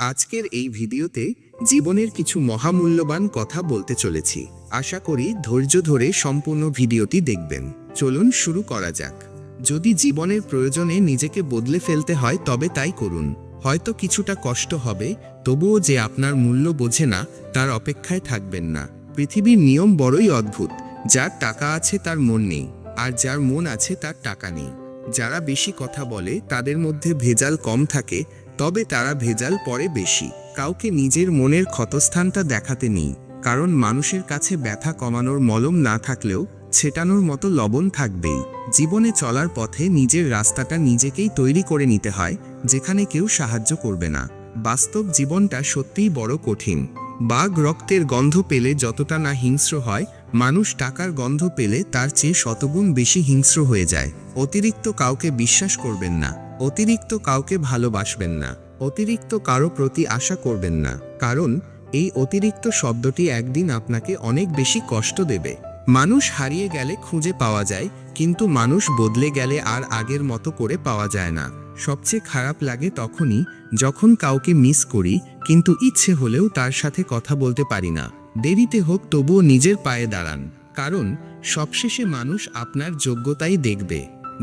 আজকের এই ভিডিওতে জীবনের কিছু মহামূল্যবান কথা বলতে চলেছি। আশা করি ধৈর্য ধরে সম্পূর্ণ ভিডিওটি দেখবেন। চলুন শুরু করা যাক। যদি জীবনের প্রয়োজনে নিজেকে বদলে ফেলতে হয় তবে তাই করুন। হয়তো কিছুটা কষ্ট হবে, তবুও যে আপনার মূল্য বোঝে না তার অপেক্ষায় থাকবেন না। পৃথিবীর নিয়ম বড়ই অদ্ভুত। যার টাকা আছে তার মন নেই, আর যার মন আছে তার টাকা নেই। যারা বেশি কথা বলে তাদের মধ্যে ভেজাল কম থাকে, তবে তারা ভেজাল পরে বেশি। কাউকে নিজের মনের ক্ষতস্থানটা দেখাতে নেই, কারণ মানুষের কাছে ব্যথা কমানোর মলম না থাকলেও ছেটানোর মতো লবণ থাকবেই। জীবনে চলার পথে নিজের রাস্তাটা নিজেকেই তৈরি করে নিতে হয়, যেখানে কেউ সাহায্য করবে না। বাস্তব জীবনটা সত্যিই বড় কঠিন। বাঘ রক্তের গন্ধ পেলে যতটা না হিংস্র হয়, মানুষ টাকার গন্ধ পেলে তার চেয়ে শতগুণ বেশি হিংস্র হয়ে যায়। অতিরিক্ত কাউকে বিশ্বাস করবেন না, অতিরিক্ত কাউকে ভালোবাসবেন না, অতিরিক্ত কারো প্রতি আশা করবেন না, কারণ এই অতিরিক্ত শব্দটি একদিন আপনাকে অনেক বেশি কষ্ট দেবে। মানুষ হারিয়ে গেলে খুঁজে পাওয়া যায়, কিন্তু মানুষ বদলে গেলে আর আগের মতো করে পাওয়া যায় না। সবচেয়ে খারাপ লাগে তখনই যখন কাউকে মিস করি, কিন্তু ইচ্ছে হলেও তার সাথে কথা বলতে পারি না। দেরিতে হোক তবুও নিজের পায়ে দাঁড়ান, কারণ সবশেষে মানুষ আপনার যোগ্যতাই দেখবে।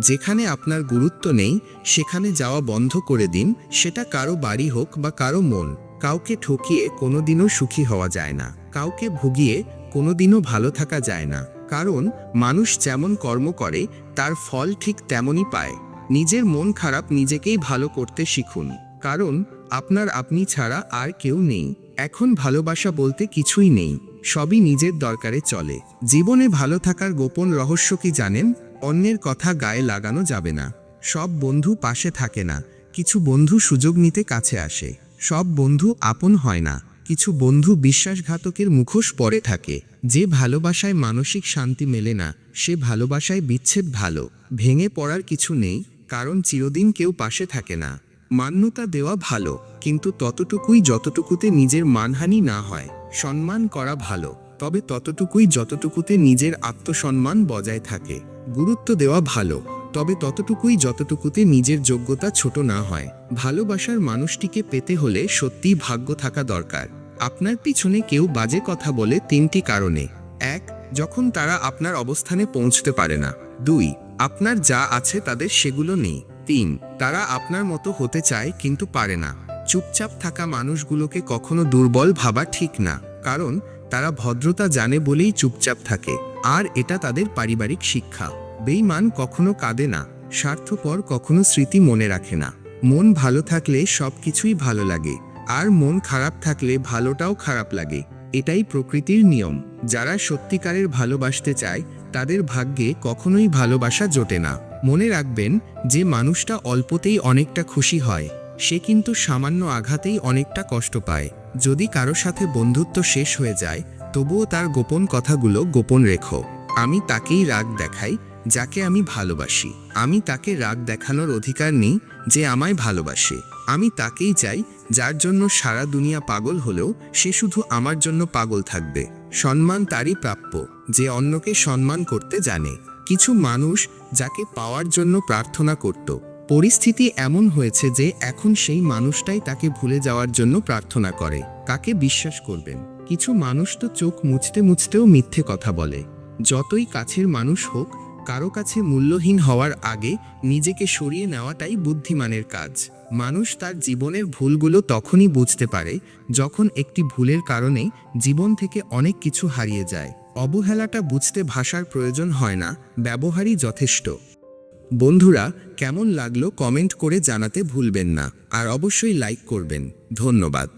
যেখানে আপনার গুরুত্ব নেই সেখানে যাওয়া বন্ধ করে দিন, সেটা কারো বাড়ি হোক বা কারো মন। কাউকে ঠকিয়ে কোনোদিনও সুখী হওয়া যায় না, কাউকে ভুগিয়ে কোনোদিনও ভালো থাকা যায় না। কারণ মানুষ যেমন কর্ম করে তার ফল ঠিক তেমনই পায়। নিজের মন খারাপ নিজেকেই ভালো করতে শিখুন, কারণ আপনার আপনি ছাড়া আর কেউ নেই। এখন ভালোবাসা বলতে কিছুই নেই, সবই নিজের দরকারে চলে। জীবনে ভালো থাকার গোপন রহস্য কি জানেন? অন্যের কথা গায়ে লাগানো যাবে না। সব বন্ধু পাশে থাকে না, কিছু বন্ধু সুযোগ নিতে কাছে আসে। সব বন্ধু আপন হয় না, কিছু বন্ধু বিশ্বাসঘাতকের মুখোশ পরে থাকে। যে ভালোবাসায় মানসিক শান্তি মেলে না, সে ভালোবাসায় বিচ্ছেদ ভালো। ভেঙে পড়ার কিছু নেই, কারণ চিরদিন কেউ পাশে থাকে না। মান্যতা দেওয়া ভালো, কিন্তু ততটুকুই যতটুকুতে নিজের মানহানি না হয়। সম্মান করা ভালো, তবে ততটুকুই যতটুকুতে নিজের আত্মসম্মান বজায় থাকে। গুরুত্ব দেওয়া ভালো, তবে ততটুকুই যতটুকুতে নিজের যোগ্যতা ছোট না হয়। ভালোবাসার মানুষটিকে পেতে হলে সত্যিই ভাগ্য থাকা দরকার। আপনার পিছনে কেউ বাজে কথা বলে তিনটি কারণে: 1. যখন তারা আপনার অবস্থানে পৌঁছতে পারে না। 2. আপনার যা আছে তাদের সেগুলো নেই। 3. তারা আপনার মতো হতে চায় কিন্তু পারে না। চুপচাপ থাকা মানুষগুলোকে কখনো দুর্বল ভাবা ঠিক না, কারণ তারা ভদ্রতা জানে বলেই চুপচাপ থাকে, আর এটা তাদের পারিবারিক শিক্ষা। বেঈমান কখনো কাঁদে না, স্বার্থপর কখনো স্মৃতি মনে রাখে না। মন ভালো থাকলে সব কিছুই ভালো লাগে, আর মন খারাপ থাকলে ভালোটাও খারাপ লাগে। এটাই প্রকৃতির নিয়ম। যারা সত্যিকারের ভালোবাসতে চায় তাদের ভাগ্যে কখনোই ভালোবাসা জোটে না। মনে রাখবেন, যে মানুষটা অল্পতেই অনেকটা খুশি হয়, সে কিন্তু সামান্য আঘাতেই অনেকটা কষ্ট পায়। যদি কারো সাথে বন্ধুত্ব শেষ হয়ে যায়, তবুও তার গোপন কথাগুলো গোপন রেখো। আমি তাকেই রাগ দেখাই যাকে আমি ভালোবাসি। আমি তাকে রাগ দেখানোর অধিকার নেই যে আমায় ভালোবাসে। আমি তাকেই চাই যার জন্য সারা দুনিয়া পাগল হলেও সে শুধু আমার জন্য পাগল থাকবে। সম্মান তারই প্রাপ্য যে অন্যকে সম্মান করতে জানে। কিছু মানুষ যাকে পাওয়ার জন্য প্রার্থনা করত, পরিস্থিতি এমন হয়েছে যে এখন সেই মানুষটাই তাকে ভুলে যাওয়ার জন্য প্রার্থনা করে। কাকে বিশ্বাস করবেন? কিছু মানুষ তো চোখ মুছতে মুছতেও মিথ্যে কথা বলে। যতই কাছের মানুষ হোক, কারো কাছে মূল্যহীন হওয়ার আগে নিজেকে সরিয়ে নেওয়াটাই বুদ্ধিমানের কাজ। মানুষ তার জীবনের ভুলগুলো তখনই বুঝতে পারে যখন একটি ভুলের কারণে জীবন থেকে অনেক কিছু হারিয়ে যায়। অবহেলাটা বুঝতে ভাষার প্রয়োজন হয় না, ব্যবহারই যথেষ্ট। বন্ধুরা, কেমন লাগলো কমেন্ট করে জানাতে ভুলবেন না, আর অবশ্যই লাইক করবেন। ধন্যবাদ।